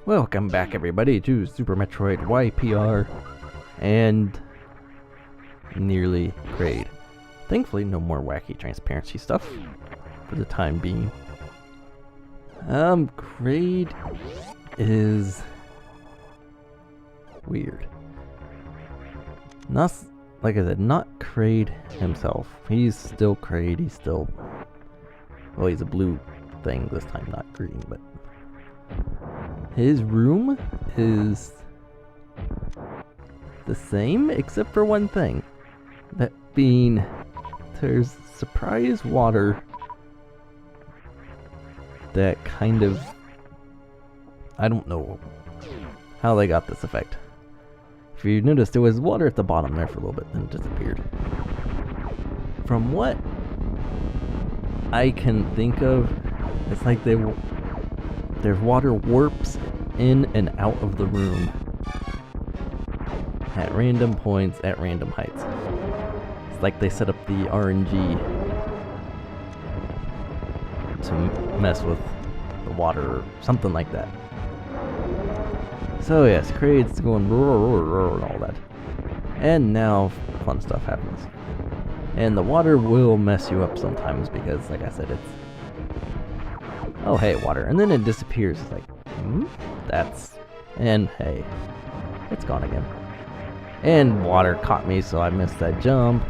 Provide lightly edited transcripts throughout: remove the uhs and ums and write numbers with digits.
Welcome back everybody to Super Metroid YPR and nearly Kraid. Thankfully no more wacky transparency stuff for the time being. Kraid is weird. Not, like I said, not Kraid himself. He's still Kraid, he's still, well, he's a blue thing this time, not green, but his room is the same except for one thing. That being, there's surprise water that kind of, I don't know how they got this effect. If you noticed, there was water at the bottom there for a little bit, then it disappeared. From what I can think of, it's like their water warps in and out of the room at random points at random heights. It's like they set up the RNG to mess with the water or something like that. So yes, Kraid's going roar, roar, roar and all that. And now fun stuff happens. And the water will mess you up sometimes because, like I said, it's, oh hey, water, and then it disappears. It's like, that's, and hey, it's gone again. And water caught me, so I missed that jump.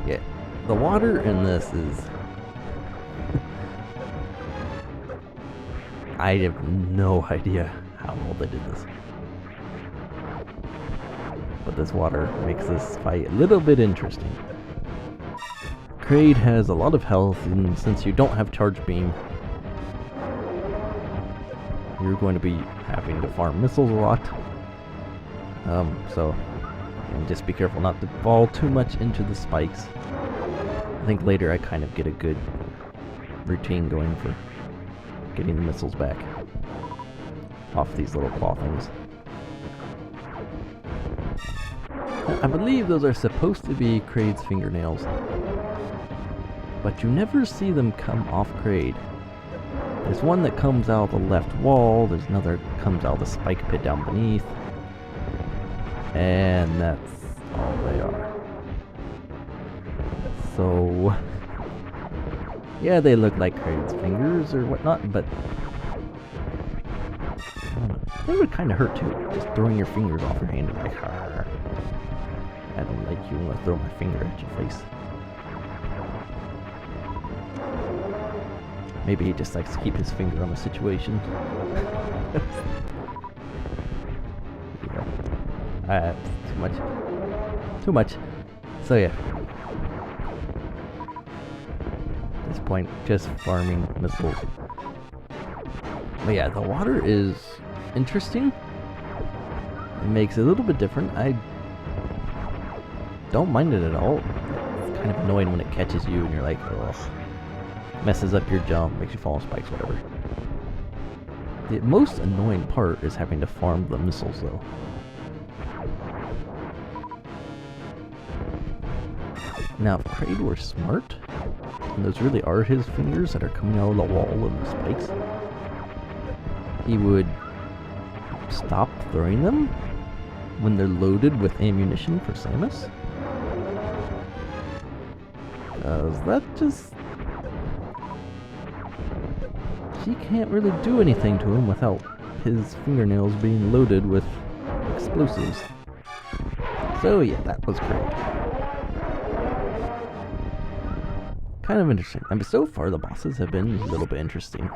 Yeah, the water in this is, I have no idea how well they did this. But this water makes this fight a little bit interesting. Kraid has a lot of health, and since you don't have charge beam, you're going to be having to farm missiles a lot. And just be careful not to fall too much into the spikes. I think later I kind of get a good routine going for getting the missiles back off these little claw things. I believe those are supposed to be Kraid's fingernails, but you never see them come off Kraid. There's one that comes out of the left wall, there's another that comes out of the spike pit down beneath, and that's all they are. So, yeah, they look like Kraid's fingers or whatnot, but they would kind of hurt too, just throwing your fingers off your hand and like, Arr, I don't like you, I'm gonna throw my finger at your face. Maybe he just likes to keep his finger on the situation. Too much. Too much. So yeah. At this point, just farming missiles. But yeah, the water is interesting. It makes it a little bit different. I don't mind it at all. It's kind of annoying when it catches you and you're like, ugh. Messes up your jump, makes you fall on spikes, whatever. The most annoying part is having to farm the missiles, though. Now, if Kraid were smart, and those really are his fingers that are coming out of the wall and the spikes, he would stop throwing them when they're loaded with ammunition for Samus. That just... She can't really do anything to him without his fingernails being loaded with explosives. So yeah, that was great. Kind of interesting. I mean, so far the bosses have been a little bit interesting.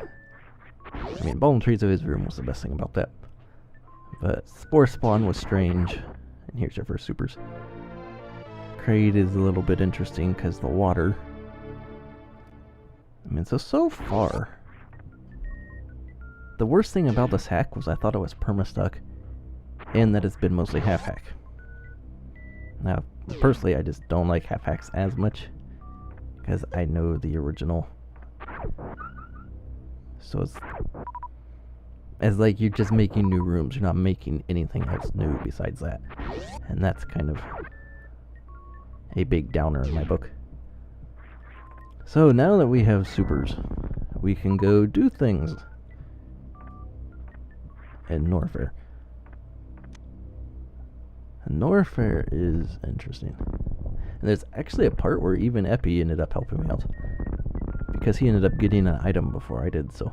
I mean, Ball and Trees of his room was the best thing about that. But Spore Spawn was strange. And here's your first supers. Kraid is a little bit interesting because the water. I mean, so far, the worst thing about this hack was I thought it was perma-stuck, and that it's been mostly half-hack. Now, personally, I just don't like half-hacks as much, because I know the original. So it's like you're just making new rooms, you're not making anything else new besides that. And that's kind of a big downer in my book. So now that we have supers, we can go do things. and Norfair. Norfair is interesting. And there's actually a part where even Epi ended up helping me out. Because he ended up getting an item before I did, so.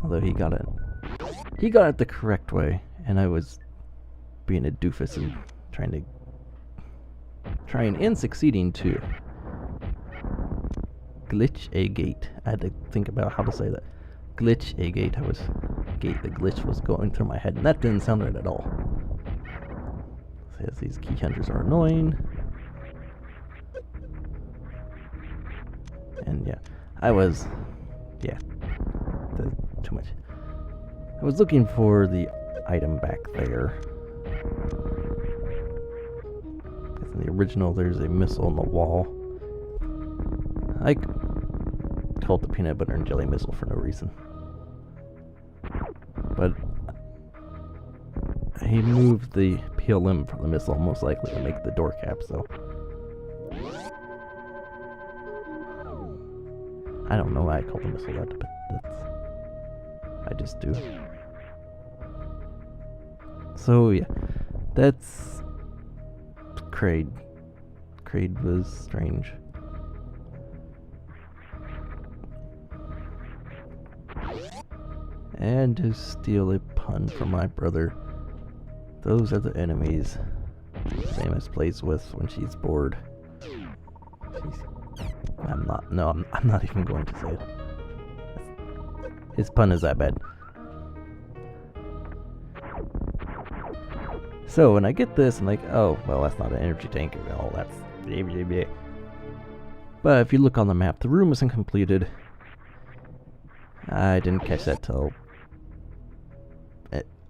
Although he got it the correct way, and I was being a doofus and trying and succeeding to glitch a gate. I had to think about how to say that. Glitch a gate. The glitch was going through my head, and that didn't sound right at all. Says these key hunters are annoying. And yeah, too much. I was looking for the item back there. Because in the original, there's a missile on the wall. I call it the peanut butter and jelly missile for no reason. But he moved the PLM from the missile, most likely to make the door cap, so. I don't know why I call the missile that, but I just do. So yeah, that's Kraid. Kraid was strange. And to steal a pun from my brother, those are the enemies Samus plays with when she's bored. I'm not even going to say it. His pun is that bad. So when I get this, I'm like, oh, well, that's not an energy tank at all. That's blah, blah, blah. But if you look on the map, the room isn't completed. I didn't catch that till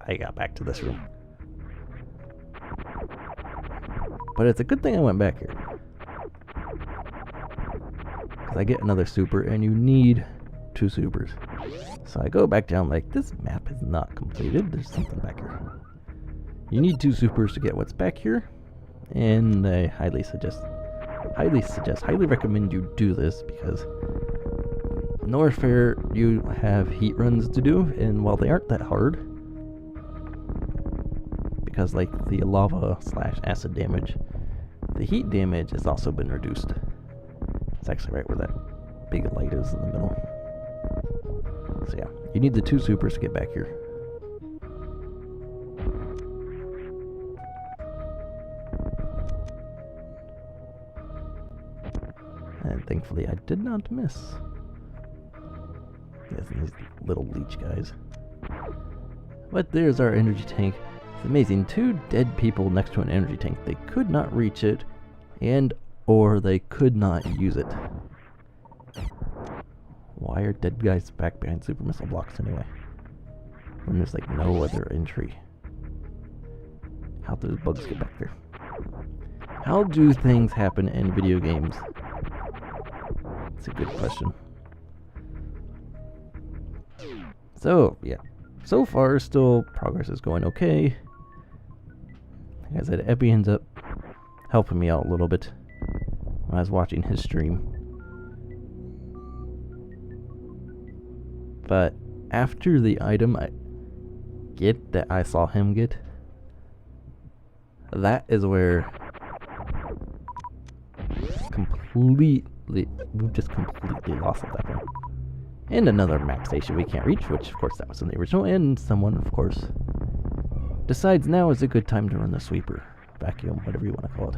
I got back to this room. But it's a good thing I went back here. Because I get another super, and you need 2 supers. So I go back down like, this map is not completed. There's something back here. You need 2 supers to get what's back here. And I highly recommend you do this, because Norfair, you have heat runs to do, and while they aren't that hard, because like the lava / acid damage, the heat damage has also been reduced. It's actually right where that big light is in the middle. So yeah, you need the 2 supers to get back here. And thankfully I did not miss. Yes, these little leech guys. But there's our energy tank. It's amazing. 2 dead people next to an energy tank. They could not reach it, or they could not use it. Why are dead guys back behind super missile blocks anyway? When there's like no other entry. How do bugs get back there? How do things happen in video games? That's a good question. So, yeah. So far, still progress is going okay. Like I said, Epi ends up helping me out a little bit when I was watching his stream. But after the item I get that I saw him get, that is where we just completely lost at that point. And another map station we can't reach, which of course that was in the original, and someone of course decides now is a good time to run the sweeper, vacuum, whatever you want to call it.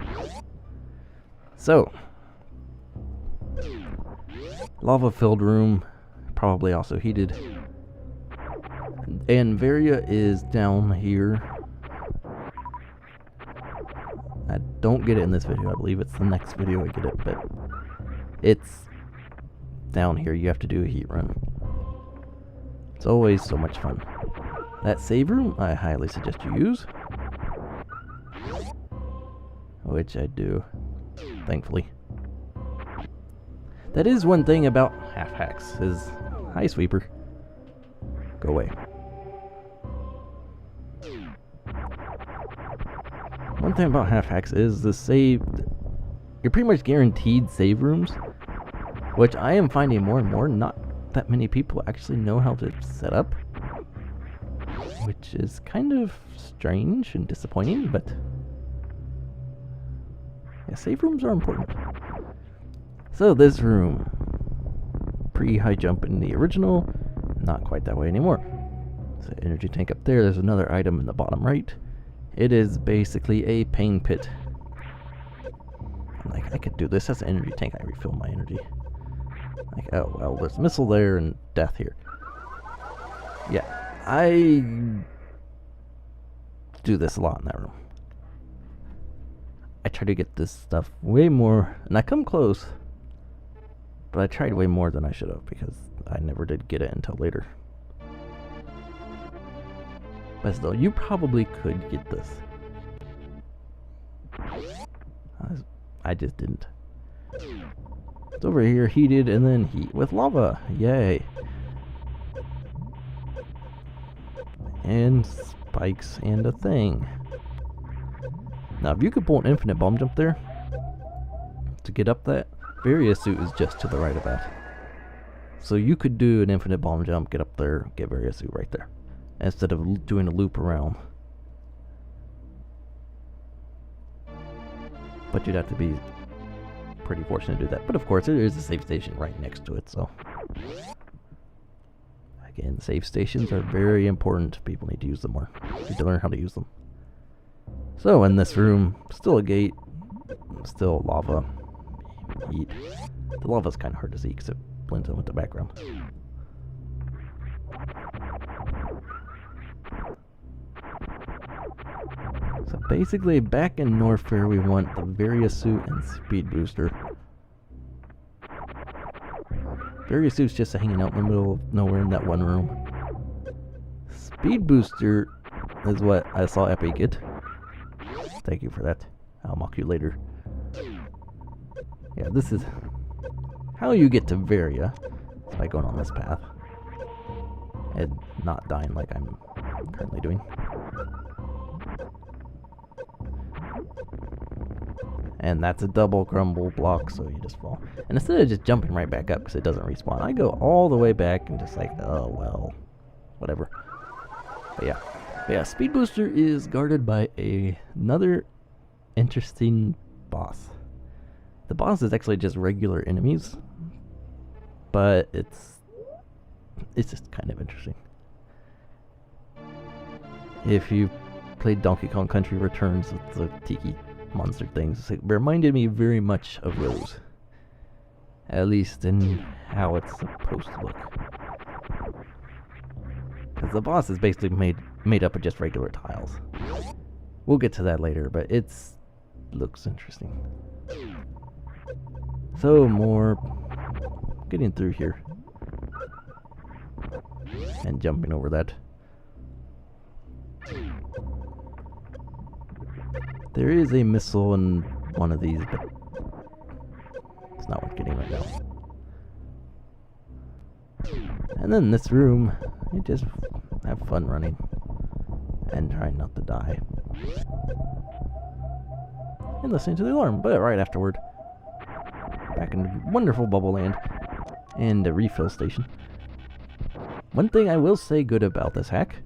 So, lava filled room, probably also heated, and Varia is down here. I don't get it in this video, I believe it's the next video I get it, but it's down here. You have to do a heat run. It's always so much fun. That save room, I highly suggest you use, which I do, thankfully. That is one thing about half hacks, is, hi sweeper, go away. One thing about half hacks is the save, you're pretty much guaranteed save rooms, which I am finding more and more, not that many people actually know how to set up. which is kind of strange and disappointing, but yeah, save rooms are important. So this room, pre-high jump in the original, not quite that way anymore. So energy tank up there, there's another item in the bottom right. It is basically a pain pit. Like, I could do this as an energy tank, I refill my energy. Like, oh, well, there's a missile there and death here. Yeah, I do this a lot in that room. I try to get this stuff way more, and I come close, but I tried way more than I should have because I never did get it until later. But still, you probably could get this. I just didn't. It's over here, heated, and then heat with lava. Yay. And spikes and a thing. Now, if you could pull an infinite bomb jump there to get up that, Varia Suit is just to the right of that. So you could do an infinite bomb jump, get up there, get Varia Suit right there, instead of doing a loop around. But you'd have to be pretty fortunate to do that. But of course, there is a save station right next to it, so. Again, save stations are very important. People need to use them more. Need to learn how to use them. So, in this room, still a gate, still lava, heat. The lava's kind of hard to see because it blends in with the background. So basically, back in Norfair, we want the Varia Suit and Speed Booster. Varia Suit's just hanging out in the middle of nowhere in that one room. Speed Booster is what I saw Epi get. Thank you for that. I'll mock you later. Yeah, this is how you get to Varia. It's by going on this path. And not dying like I'm currently doing. And that's a double crumble block, so you just fall. And instead of just jumping right back up because it doesn't respawn, I go all the way back and just like, oh well, whatever. But yeah, Speed Booster is guarded by another interesting boss. The boss is actually just regular enemies, but it's just kind of interesting. If you played Donkey Kong Country Returns with the Tiki monster things, it reminded me very much of those. At least in how it's supposed to look. Because the boss is basically made up of just regular tiles. We'll get to that later, but looks interesting. So more getting through here. And jumping over that. There is a missile in one of these, but it's not worth getting right now. And then this room, you just have fun running and trying not to die. And listening to the alarm, but right afterward, back in wonderful Bubble Land and a refill station. One thing I will say good about this hack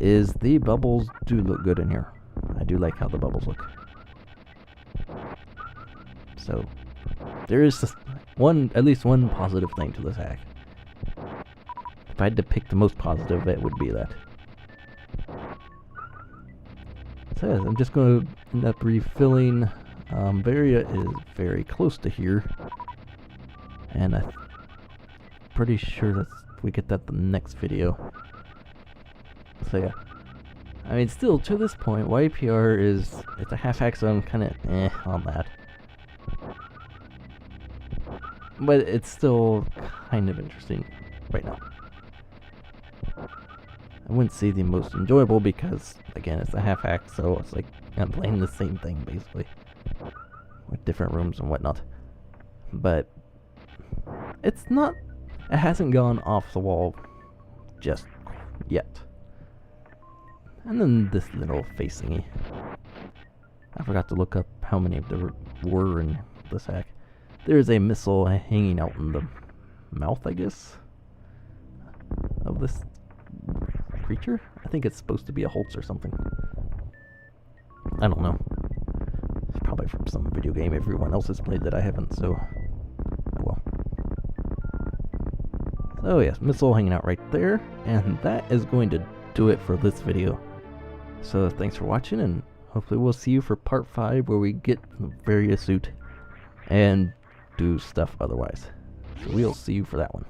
is the bubbles do look good in here. I do like how the bubbles look. So, there is at least one positive thing to this hack. If I had to pick the most positive, it would be that. So I'm just going to end up refilling. Varia is very close to here. And I'm pretty sure we get that the next video. So yeah. I mean, still, to this point, YPR it's a half-hack, so I'm kind of on that. But it's still kind of interesting right now. I wouldn't say the most enjoyable because, again, it's a half-hack, so it's like I'm playing the same thing, basically. With different rooms and whatnot. But it hasn't gone off the wall just yet. And then this little face thingy. I forgot to look up how many there were in this hack. There's a missile hanging out in the mouth, I guess, of this creature? I think it's supposed to be a Holtz or something. I don't know. It's probably from some video game everyone else has played that I haven't, so... oh well. So yes, missile hanging out right there, and that is going to do it for this video. So thanks for watching, and hopefully we'll see you for part 5 where we get the Varia Suit and do stuff otherwise. So we'll see you for that one.